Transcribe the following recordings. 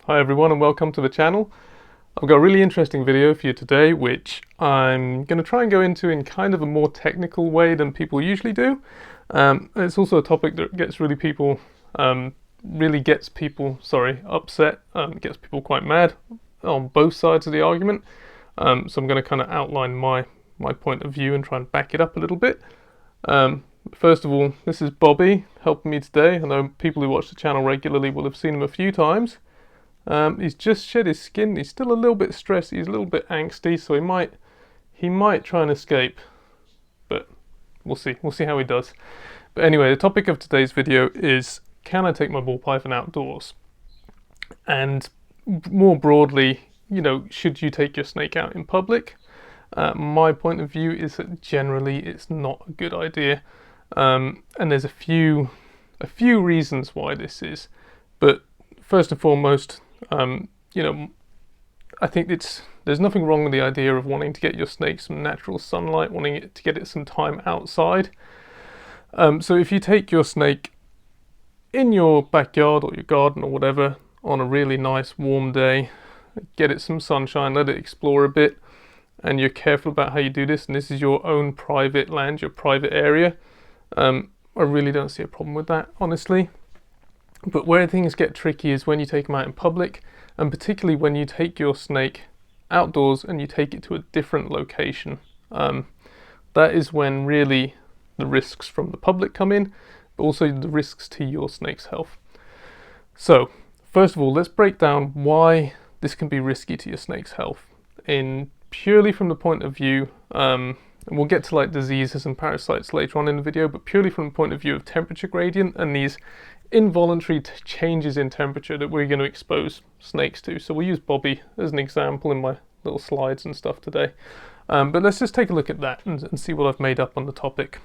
Hi everyone and welcome to the channel. I've got a really interesting video for you today which I'm going to try and go into in kind of a more technical way than people usually do. It's also a topic that gets really people, upset, gets people quite mad on both sides of the argument. So I'm going to kind of outline my point of view and try and back it up a little bit. First of all, this is Bobby helping me today. I know people who watch the channel regularly will have seen him a few times. He's just shed his skin. He's still a little bit stressed. He's a little bit angsty, so he might try and escape, but we'll see. We'll see how he does. But anyway, the topic of today's video is: can I take my ball python outdoors? And more broadly, should you take your snake out in public? My point of view is that generally it's not a good idea, and there's a few reasons why this is. But first and foremost, I think there's nothing wrong with the idea of wanting to get your snake some natural sunlight, wanting to get it some time outside. So if you take your snake in your backyard or your garden or whatever on a really nice warm day, get it some sunshine, let it explore a bit, and you're careful about how you do this, and this is your own private land, your private area, I really don't see a problem with that, honestly. But where things get tricky is when you take them out in public, and particularly when you take your snake outdoors and you take it to a different location. That is when really the risks from the public come in, but also the risks to your snake's health. So, first of all, let's break down why this can be risky to your snake's health. Purely from the point of view, and we'll get to like diseases and parasites later on in the video, but purely from the point of view of temperature gradient and these involuntary changes in temperature that we're going to expose snakes to. So we'll use Bobby as an example in my little slides and stuff today. But let's just take a look at that and see what I've made up on the topic.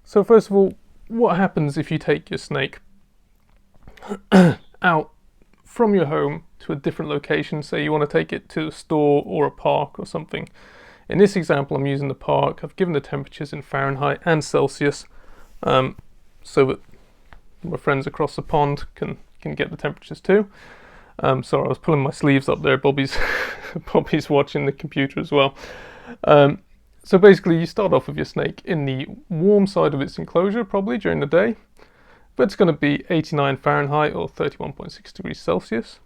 So first of all, what happens if you take your snake out from your home to a different location? Say you want to take it to a store or a park or something. In this example, I'm using the park. I've given the temperatures in Fahrenheit and Celsius, so that my friends across the pond can get the temperatures too. Sorry, I was pulling my sleeves up there. Bobby's watching the computer as well. So basically, you start off with your snake in the warm side of its enclosure, probably during the day, but it's going to be 89 Fahrenheit or 31.6 degrees Celsius.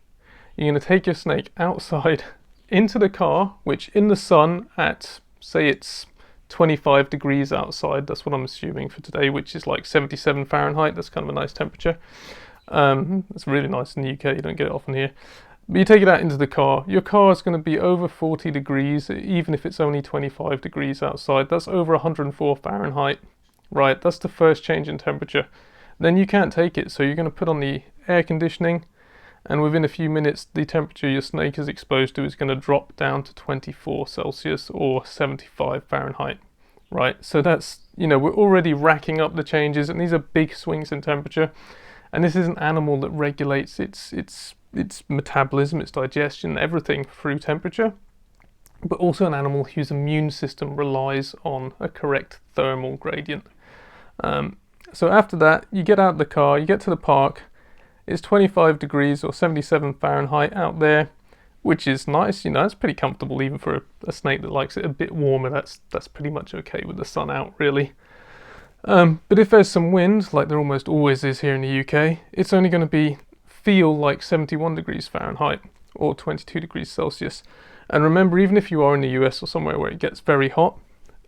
You're going to take your snake outside into the car, which in the sun at, say it's 25 degrees outside, that's what I'm assuming for today, which is like 77 Fahrenheit. That's kind of a nice temperature. It's really nice in the UK, you don't get it often here. But you take it out into the car, your car is going to be over 40 degrees, even if it's only 25 degrees outside. That's over 104 Fahrenheit, right? That's the first change in temperature. Then you can't take it, so you're going to put on the air conditioning, and within a few minutes, the temperature your snake is exposed to is going to drop down to 24 Celsius or 75 Fahrenheit, right? So that's, we're already racking up the changes, and these are big swings in temperature. And this is an animal that regulates its metabolism, its digestion, everything through temperature, but also an animal whose immune system relies on a correct thermal gradient. So after that, you get out of the car, you get to the park. It's 25 degrees or 77 Fahrenheit out there, which is nice. It's pretty comfortable even for a snake that likes it a bit warmer. That's pretty much okay with the sun out, really. But if there's some wind, like there almost always is here in the UK, it's only going to feel like 71 degrees Fahrenheit or 22 degrees Celsius. And remember, even if you are in the US or somewhere where it gets very hot,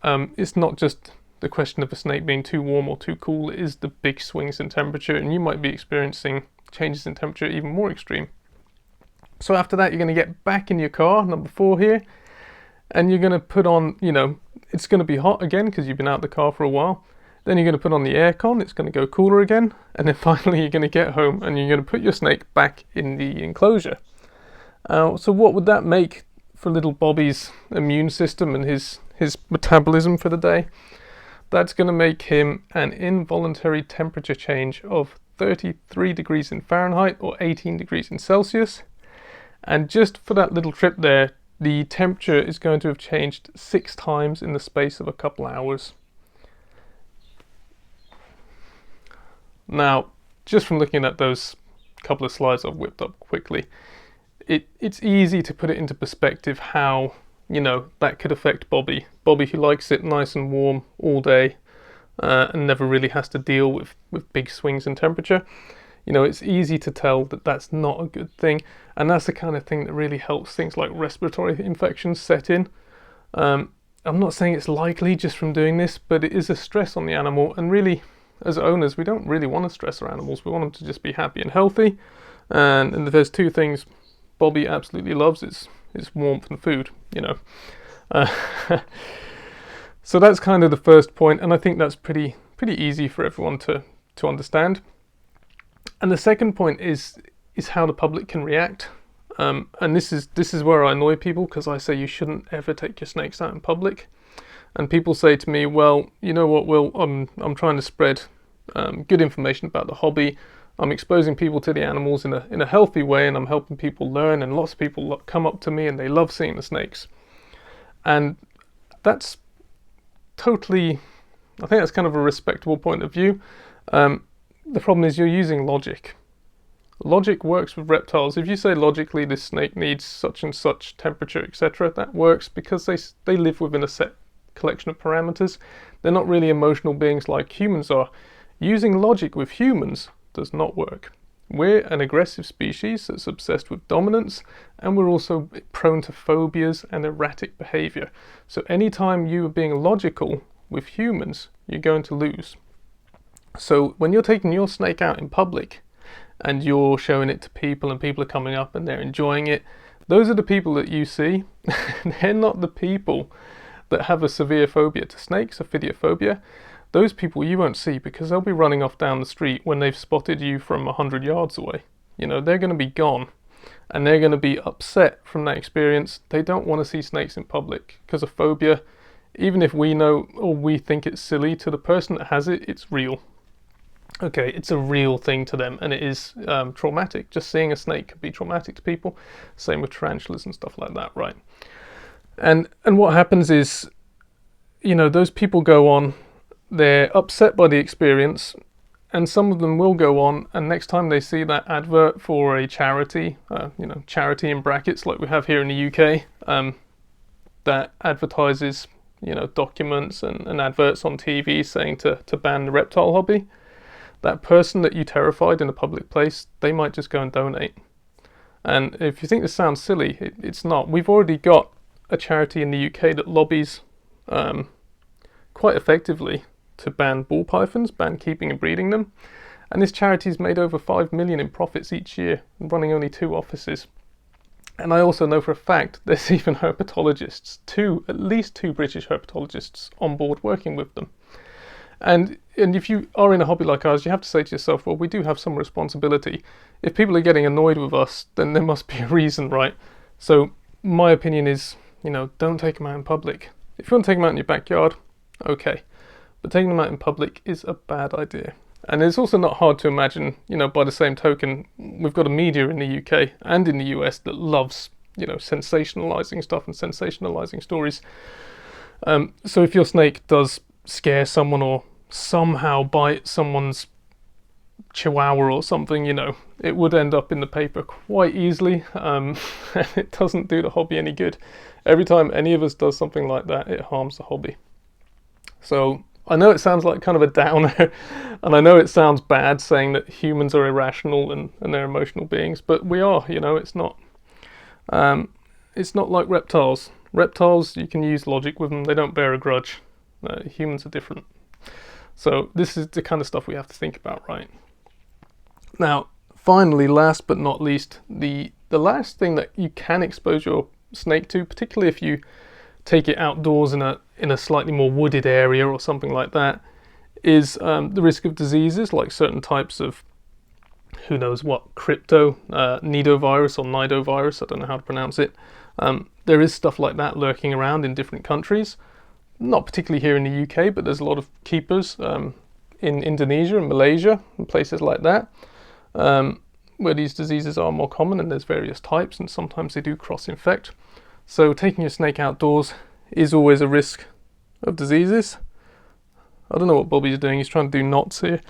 it's not just the question of a snake being too warm or too cool. It is the big swings in temperature, and you might be experiencing changes in temperature even more extreme. So after that, you're going to get back in your car, number 4 here, and you're going to put on, it's going to be hot again because you've been out of the car for a while. Then you're going to put on the aircon, it's going to go cooler again, and then finally you're going to get home and you're going to put your snake back in the enclosure. So what would that make for little Bobby's immune system and his metabolism for the day? That's going to make him an involuntary temperature change of 33 degrees in Fahrenheit or 18 degrees in Celsius. And just for that little trip there, the temperature is going to have changed 6 times in the space of a couple hours. Now, just from looking at those couple of slides I've whipped up quickly, it's easy to put it into perspective how, that could affect Bobby. Bobby, who likes it nice and warm all day and never really has to deal with big swings in temperature. It's easy to tell that that's not a good thing. And that's the kind of thing that really helps things like respiratory infections set in. I'm not saying it's likely just from doing this, but it is a stress on the animal. And really, as owners, we don't really want to stress our animals. We want them to just be happy and healthy. And there's two things Bobby absolutely loves. It's warmth and food, So that's kind of the first point, and I think that's pretty easy for everyone to understand. And the second point is how the public can react. And this is where I annoy people, because I say you shouldn't ever take your snakes out in public. And people say to me, well, you know what, Will, I'm trying to spread good information about the hobby. I'm exposing people to the animals in a healthy way, and I'm helping people learn, and lots of people come up to me and they love seeing the snakes. And that's totally, I think that's kind of a respectable point of view. The problem is you're using logic. Logic works with reptiles. If you say logically this snake needs such and such temperature, etc., that works because they live within a set collection of parameters. They're not really emotional beings like humans are. Using logic with humans does not work. We're an aggressive species that's obsessed with dominance, and we're also prone to phobias and erratic behavior. So anytime you are being logical with humans, you're going to lose. So when you're taking your snake out in public and you're showing it to people and people are coming up and they're enjoying it, those are the people that you see. They're not the people that have a severe phobia to snakes, ophidiophobia. Those people you won't see because they'll be running off down the street when they've spotted you from 100 yards away. They're going to be gone, and they're going to be upset from that experience. They don't want to see snakes in public because a phobia, even if we know or we think it's silly, to the person that has it, it's real. Okay, it's a real thing to them, and it is traumatic. Just seeing a snake could be traumatic to people. Same with tarantulas and stuff like that, right? And what happens is, those people go on, they're upset by the experience, and some of them will go on, and next time they see that advert for a charity, charity in brackets like we have here in the UK, that advertises, documents and adverts on TV saying to ban the reptile hobby, that person that you terrified in a public place, they might just go and donate. And if you think this sounds silly, it's not. We've already got a charity in the UK that lobbies quite effectively to ban ball pythons, ban keeping and breeding them. And this charity's made over 5 million in profits each year, running only 2 offices. And I also know for a fact there's even herpetologists, at least two British herpetologists on board working with them. And if you are in a hobby like ours, you have to say to yourself, well, we do have some responsibility. If people are getting annoyed with us, then there must be a reason, right? So my opinion is, don't take them out in public. If you want to take them out in your backyard, okay. But taking them out in public is a bad idea. And it's also not hard to imagine, by the same token, we've got a media in the UK and in the US that loves, sensationalizing stuff and sensationalizing stories. So if your snake does scare someone or somehow bite someone's chihuahua or something, it would end up in the paper quite easily. And it doesn't do the hobby any good. Every time any of us does something like that, it harms the hobby. So I know it sounds like kind of a downer, and I know it sounds bad saying that humans are irrational and they're emotional beings, but we are, it's not like reptiles. Reptiles, you can use logic with them, they don't bear a grudge. Humans are different. So this is the kind of stuff we have to think about, right? Now, finally, last but not least, the last thing that you can expose your snake to, particularly if you take it outdoors in a slightly more wooded area or something like that, is the risk of diseases like certain types of, who knows what, nidovirus or nidovirus, I don't know how to pronounce it. There is stuff like that lurking around in different countries, not particularly here in the UK, but there's a lot of keepers in Indonesia and Malaysia and places like that, where these diseases are more common, and there's various types, and sometimes they do cross-infect. So taking your snake outdoors is always a risk of diseases. I don't know what Bobby's doing, he's trying to do knots here.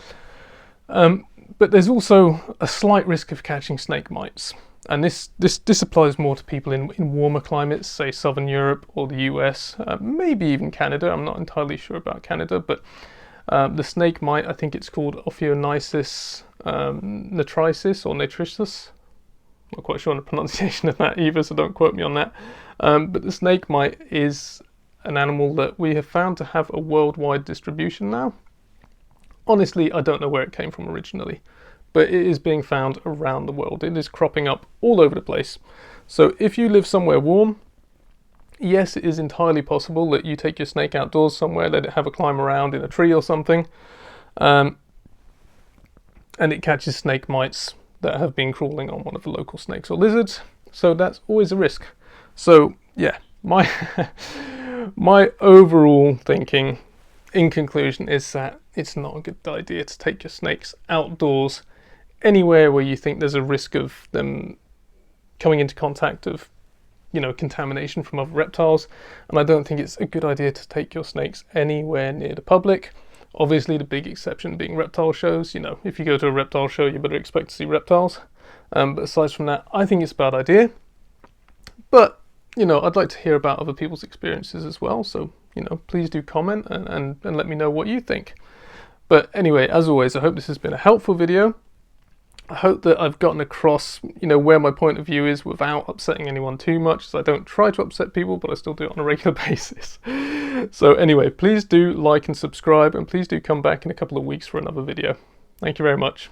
But there's also a slight risk of catching snake mites. And this applies more to people in warmer climates, say Southern Europe or the US, maybe even Canada. I'm not entirely sure about Canada, but the snake mite, I think it's called Ophionisis natricis or natricis. Not quite sure on the pronunciation of that either, so don't quote me on that. But the snake mite is an animal that we have found to have a worldwide distribution now. Honestly, I don't know where it came from originally, but it is being found around the world. It is cropping up all over the place. So if you live somewhere warm, yes, it is entirely possible that you take your snake outdoors somewhere, let it have a climb around in a tree or something, and it catches snake mites that have been crawling on one of the local snakes or lizards. So that's always a risk. So yeah, my overall thinking in conclusion is that it's not a good idea to take your snakes outdoors anywhere where you think there's a risk of them coming into contact of, contamination from other reptiles. And I don't think it's a good idea to take your snakes anywhere near the public. Obviously, the big exception being reptile shows. If you go to a reptile show, you better expect to see reptiles. But aside from that, I think it's a bad idea. But, I'd like to hear about other people's experiences as well. So, please do comment and let me know what you think. But anyway, as always, I hope this has been a helpful video. I hope that I've gotten across, where my point of view is without upsetting anyone too much, as I don't try to upset people, but I still do it on a regular basis. So anyway, please do like and subscribe, and please do come back in a couple of weeks for another video. Thank you very much.